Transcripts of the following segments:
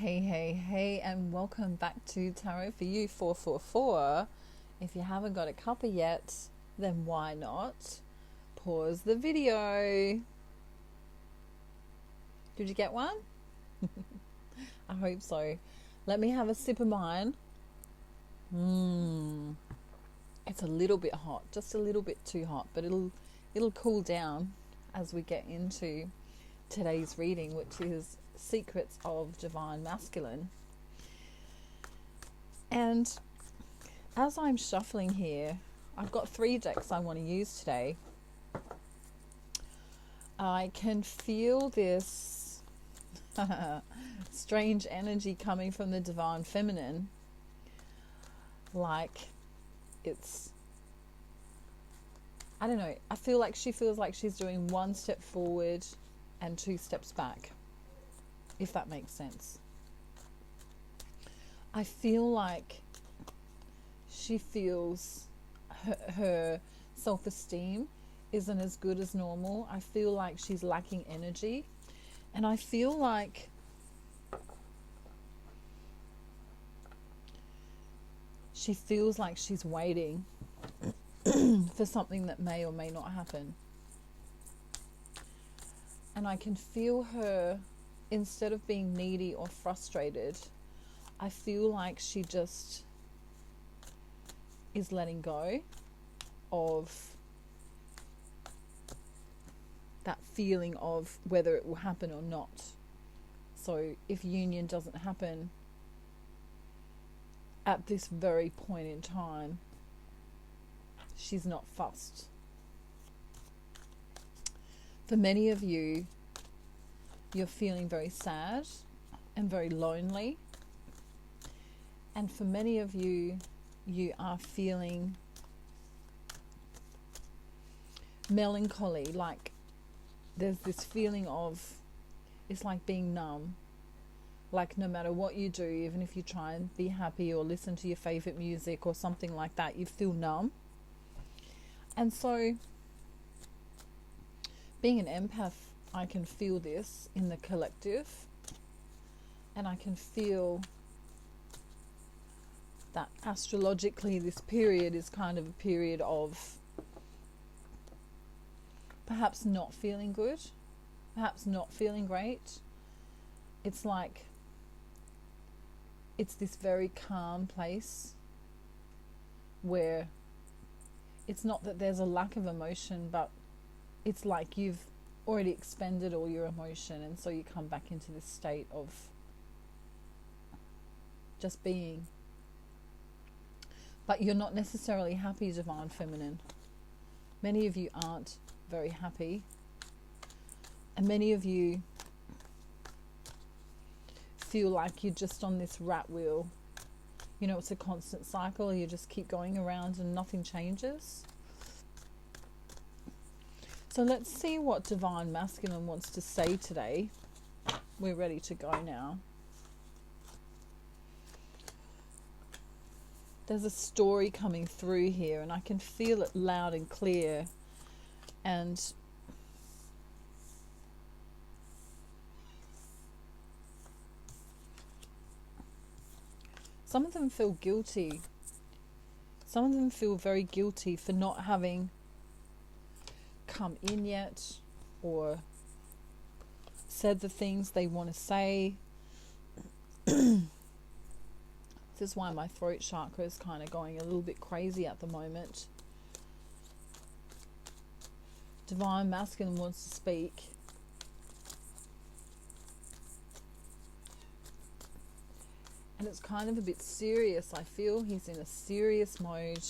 Hey, and welcome back to Tarot for You 444. If you haven't got a cuppa yet, then why not pause the video? Did you get one? I hope so. Let me have a sip of mine. It's a little bit hot, just a little bit too hot, but it'll cool down as we get into today's reading, which is Secrets of Divine Masculine. And as I'm shuffling here, I've got 3 decks I want to use today. I can feel this strange energy coming from the Divine Feminine, like it's, I don't know, I feel like she feels like she's doing 1 step forward and 2 steps back, if that makes sense. I feel like she feels her self-esteem isn't as good as normal. I feel like she's lacking energy, and I feel like she feels like she's waiting for something that may or may not happen. And I can feel her, instead of being needy or frustrated, I feel like she just is letting go of that feeling of whether it will happen or not. So if union doesn't happen at this very point in time, she's not fussed. For many of you, you're feeling very sad and very lonely. And for many of you, you are feeling melancholy, like there's this feeling of, it's like being numb. Like no matter what you do, even if you try and be happy or listen to your favorite music or something like that, you feel numb. And so, being an empath, I can feel this in the collective, and I can feel that astrologically this period is kind of a period of perhaps not feeling good, perhaps not feeling great. It's like it's this very calm place where it's not that there's a lack of emotion, but it's like you've already expended all your emotion, and so you come back into this state of just being. But you're not necessarily happy, Divine Feminine. Many of you aren't very happy, and many of you feel like you're just on this rat wheel. You know, it's a constant cycle. You just keep going around and nothing changes. So let's see what Divine Masculine wants to say today. We're ready to go now. There's a story coming through here, and I can feel it loud and clear. And some of them feel guilty. Some of them feel very guilty for not having come in yet, or said the things they want to say. This is why my throat chakra is kind of going a little bit crazy at the moment. Divine Masculine wants to speak. And it's kind of a bit serious. I feel he's in a serious mode.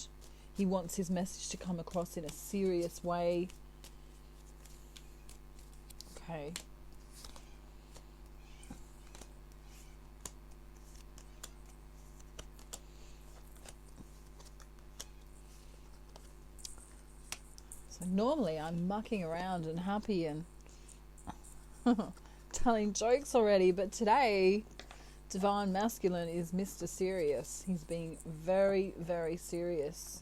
He wants his message to come across in a serious way. Okay. So normally I'm mucking around and happy and telling jokes already, but today Divine Masculine is Mr. Serious. He's being very, very serious.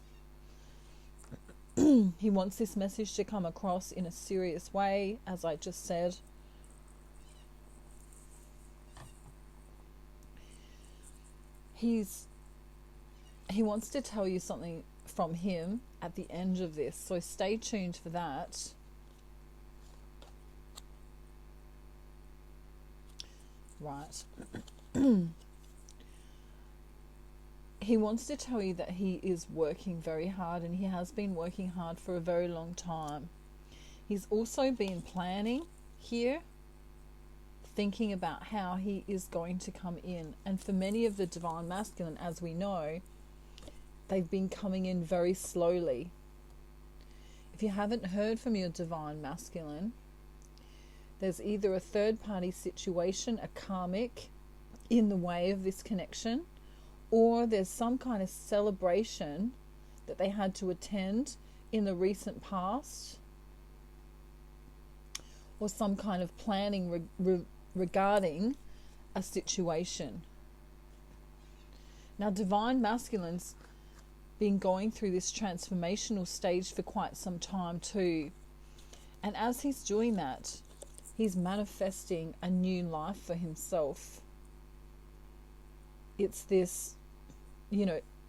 He wants this message to come across in a serious way, as I just said. he wants to tell you something from him at the end of this, so stay tuned for that. Right. He wants to tell you that he is working very hard, and he has been working hard for a very long time. He's also been planning here, thinking about how he is going to come in. And for many of the divine masculine, as we know, they've been coming in very slowly. If you haven't heard from your divine masculine, there's either a third party situation, a karmic, in the way of this connection, or there's some kind of celebration that they had to attend in the recent past, or some kind of planning regarding a situation. Now, divine masculine's been going through this transformational stage for quite some time too. And as he's doing that, he's manifesting a new life for himself. It's this,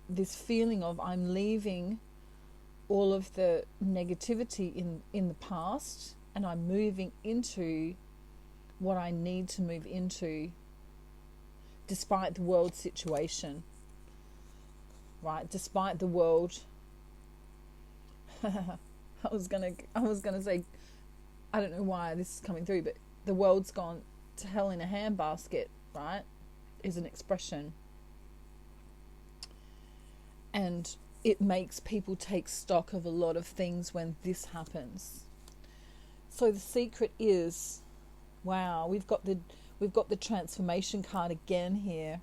this feeling of, I'm leaving all of the negativity in the past, and I'm moving into what I need to move into despite the world situation. Right? Despite the world. I was gonna say, I don't know why this is coming through, but the world's gone to hell in a handbasket, right? Is an expression. And it makes people take stock of a lot of things when this happens. So the secret is, wow, we've got the transformation card again here.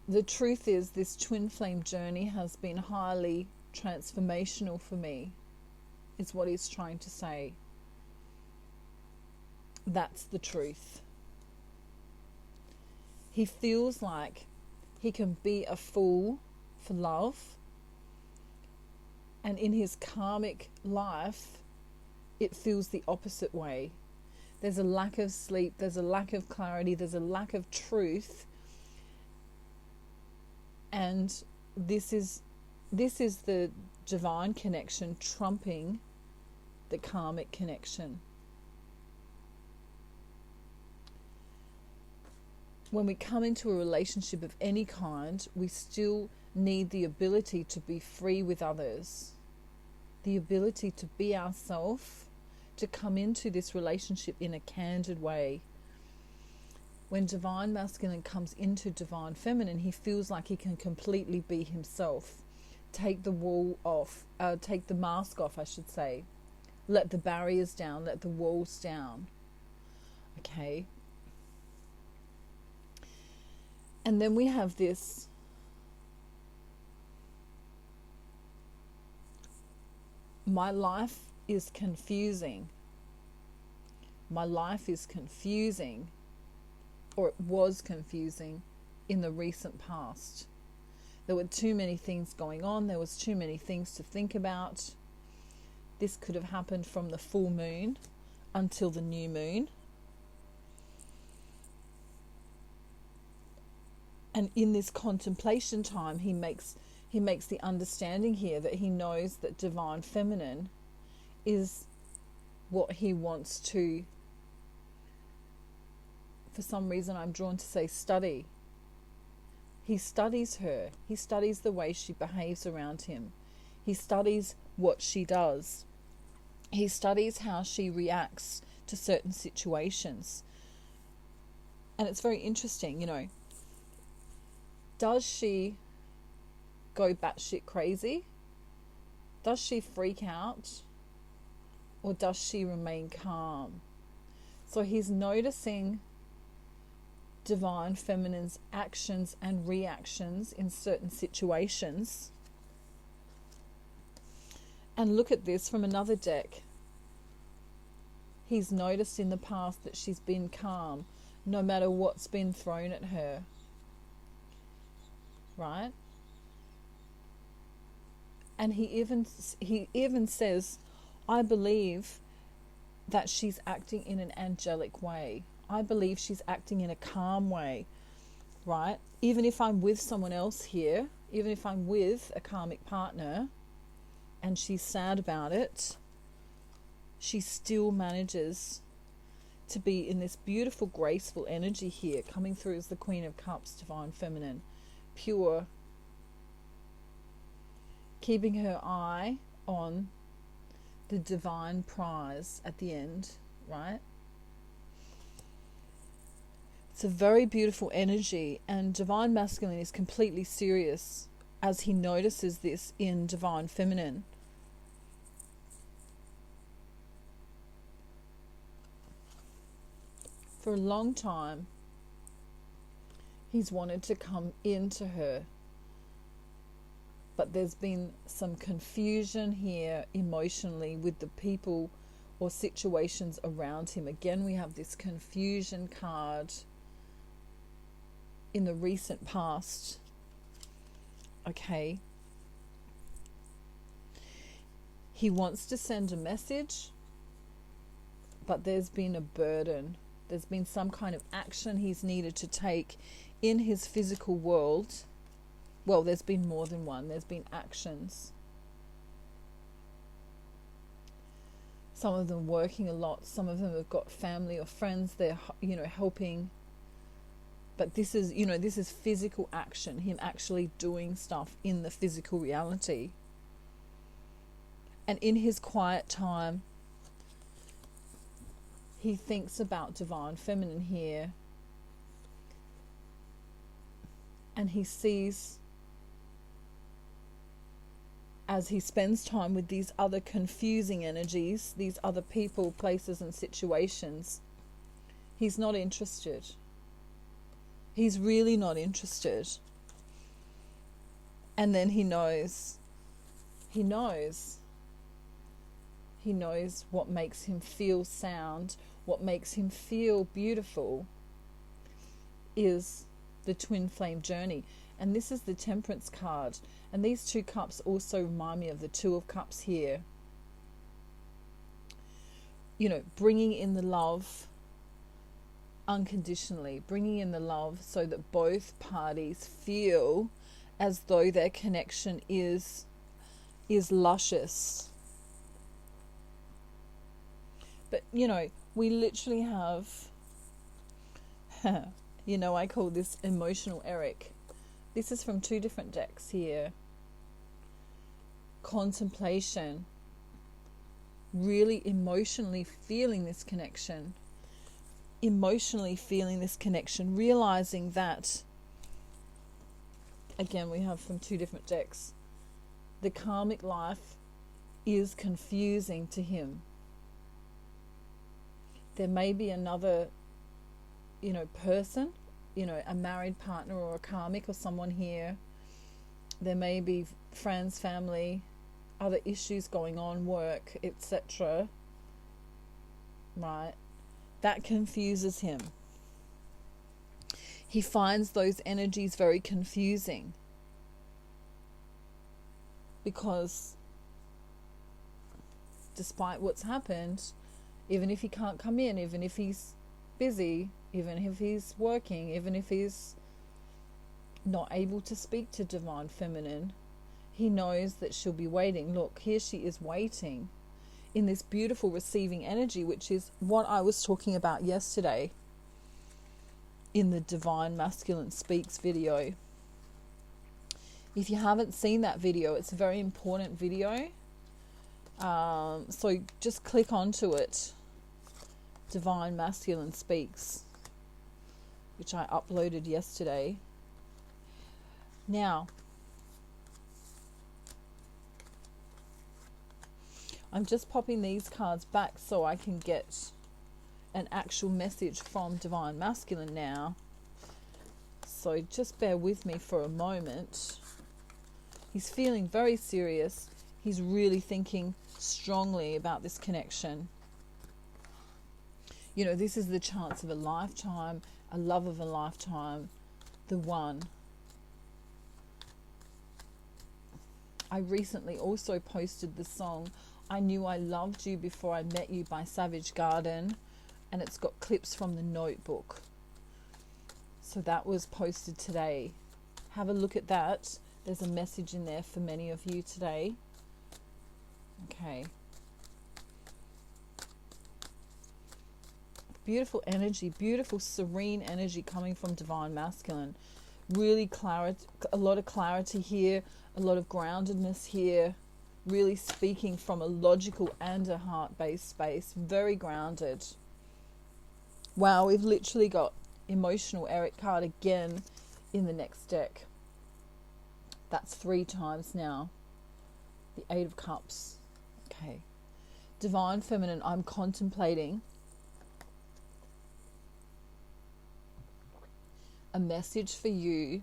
The truth is, this twin flame journey has been highly transformational for me, is what he's trying to say. That's the truth. He feels like he can be a fool for love, and in his karmic life, it feels the opposite way. There's a lack of sleep, there's a lack of clarity, there's a lack of truth. And this is the divine connection trumping the karmic connection. When we come into a relationship of any kind, we still need the ability to be free with others, the ability to be ourselves, to come into this relationship in a candid way. When divine masculine comes into divine feminine, he feels like he can completely be himself. Take the take the mask off, I should say. Let the barriers down, let the walls down. Okay. And then we have this my life is confusing. My life is confusing. Or it was confusing in the recent past. There were too many things going on. There was too many things to think about. This could have happened from the full moon until the new moon. And in this contemplation time, he makes the understanding here that he knows that divine feminine is what he wants to, for some reason I'm drawn to say, study. He studies her. He studies the way she behaves around him. He studies what she does. He studies how she reacts to certain situations. And it's very interesting, Does she go batshit crazy? Does she freak out? Or does she remain calm? So he's noticing divine feminine's actions and reactions in certain situations. And look at this from another deck. He's noticed in the past that she's been calm no matter what's been thrown at her. Right? And he even says, I believe that she's acting in an angelic way. I believe she's acting in a calm way, right? Even if I'm with someone else here, even if I'm with a karmic partner and she's sad about it, she still manages to be in this beautiful, graceful energy here, coming through as the Queen of Cups, Divine Feminine, pure, keeping her eye on the divine prize at the end, right? It's a very beautiful energy, and Divine Masculine is completely serious as he notices this in Divine Feminine. For a long time, he's wanted to come into her, but there's been some confusion here emotionally with the people or situations around him. Again, we have this confusion card in the recent past. Okay. He wants to send a message, but there's been a burden. There's been some kind of action he's needed to take in his physical world. Well, there's been more than one. There's been actions. Some of them working a lot. Some of them have got family or friends they're, helping. But this is physical action. Him actually doing stuff in the physical reality. And in his quiet time, he thinks about Divine Feminine here. And he sees, as he spends time with these other confusing energies, these other people, places and situations, he's not interested. He's really not interested. And then he knows what makes him feel sound, what makes him feel beautiful is the twin flame journey. And this is the Temperance card. And these two cups also remind me of the Two of Cups here. Bringing in the love unconditionally, bringing in the love so that both parties feel as though their connection is luscious. But, we literally have, I call this emotional Eric. This is from two different decks here. Contemplation. Really emotionally feeling this connection. Realizing that, again, we have from two different decks, the karmic life is confusing to him. There may be another, person, a married partner or a karmic or someone here. There may be friends, family, other issues going on, work, etc. Right? That confuses him. He finds those energies very confusing because despite what's happened, even if he can't come in, even if he's busy, even if he's working, even if he's not able to speak to Divine Feminine, he knows that she'll be waiting. Look, here she is waiting in this beautiful receiving energy, which is what I was talking about yesterday in the Divine Masculine Speaks video. If you haven't seen that video, it's a very important video. So just click onto it. Divine Masculine Speaks, which I uploaded yesterday. Now, I'm just popping these cards back so I can get an actual message from Divine Masculine now. So just bear with me for a moment. He's feeling very serious. He's really thinking strongly about this connection. This is the chance of a lifetime, a love of a lifetime, the one. I recently also posted the song I Knew I Loved You Before I Met You by Savage Garden. and it's got clips from the notebook. So that was posted today. Have a look at that. There's a message in there for many of you today. Okay. Beautiful energy, beautiful serene energy coming from Divine Masculine. Really a lot of clarity here, a lot of groundedness here. Really speaking from a logical and a heart-based space. Very grounded. Wow, we've literally got emotional Eric card again in the next deck. That's 3 times now. The 8 of Cups. Okay. Divine Feminine, I'm contemplating a message for you.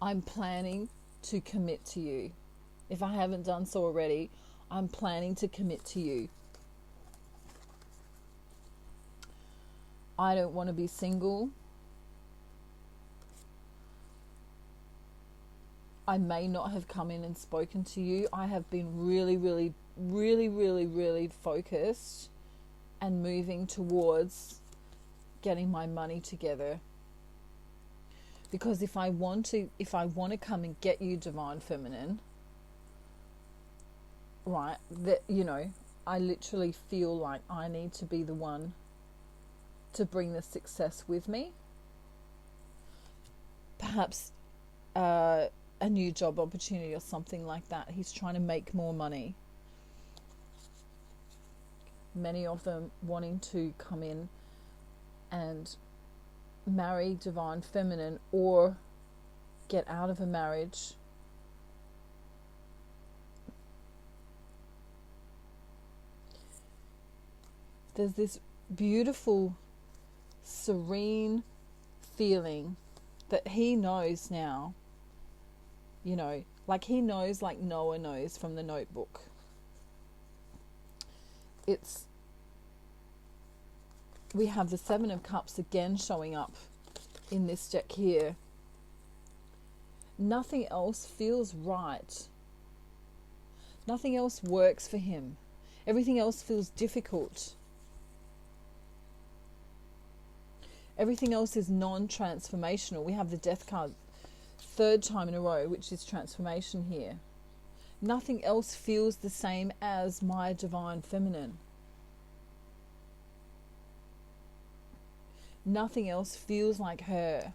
I'm planning to commit to you. If I haven't done so already, I'm planning to commit to you. I don't want to be single. I may not have come in and spoken to you. I have been really focused and moving towards getting my money together. Because if I want to come and get you, Divine Feminine, right, that, you know, I literally feel like I need to be the one to bring the success with me. Perhaps a new job opportunity or something like that. He's trying to make more money. Many of them wanting to come in and marry Divine Feminine or get out of a marriage. There's this beautiful, serene feeling that he knows now. You know, like he knows, like Noah knows from the notebook. We have the 7 of Cups again showing up in this deck here. Nothing else feels right. Nothing else works for him. Everything else feels difficult. Everything else is non-transformational. We have the Death card 3rd time in a row, which is transformation here. Nothing else feels the same as my Divine Feminine. Nothing else feels like her.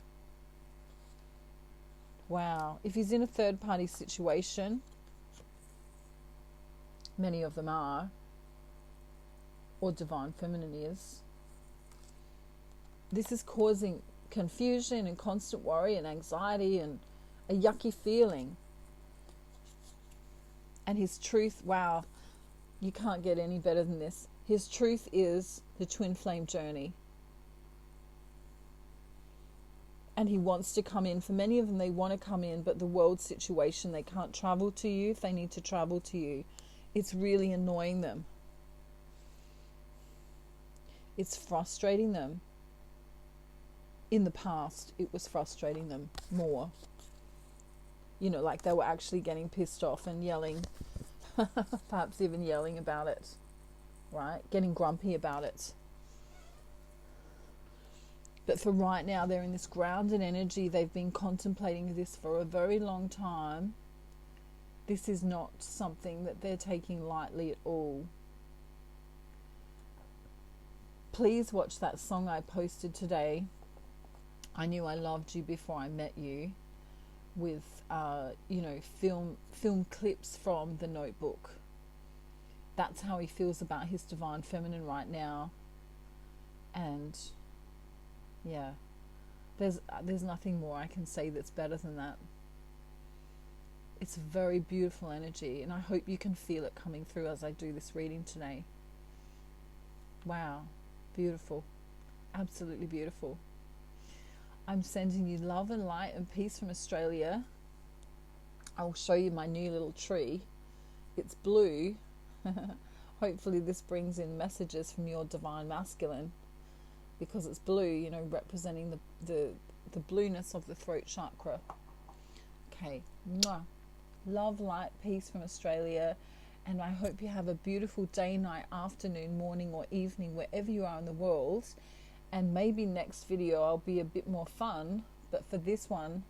Wow. If he's in a third party situation, many of them are, or Divine Feminine is, this is causing confusion and constant worry and anxiety and a yucky feeling. And his truth, wow, you can't get any better than this. His truth is the twin flame journey. And he wants to come in. For many of them, they want to come in, but the world situation, they can't travel to you if they need to travel to you. It's really annoying them. It's frustrating them. In the past, it was frustrating them more. You know, like they were actually getting pissed off and yelling, perhaps even yelling about it, right? Getting grumpy about it. But for right now, they're in this grounded energy. They've been contemplating this for a very long time. This is not something that they're taking lightly at all. Please watch that song I posted today. I Knew I Loved You Before I Met You, with film clips from the notebook. That's how he feels about his Divine Feminine right now. And yeah, there's nothing more I can say that's better than that. It's a very beautiful energy, and I hope you can feel it coming through as I do this reading today. Wow, beautiful, absolutely beautiful. I'm sending you love and light and peace from Australia. I'll show you my new little tree. It's blue. Hopefully this brings in messages from your Divine Masculine, because it's blue, you know, representing the blueness of the throat chakra. Okay. Mwah. Love, light, peace from Australia. And I hope you have a beautiful day, night, afternoon, morning, or evening, wherever you are in the world. And maybe next video I'll be a bit more fun. But for this one,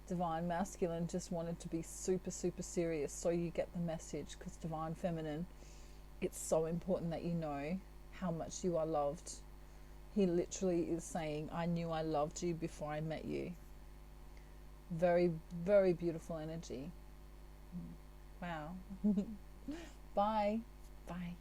Divine Masculine just wanted to be super, super serious, so you get the message, because Divine Feminine, it's so important that you know how much you are loved. He literally is saying, I knew I loved you before I met you. Very, very beautiful energy. Wow. Bye. Bye.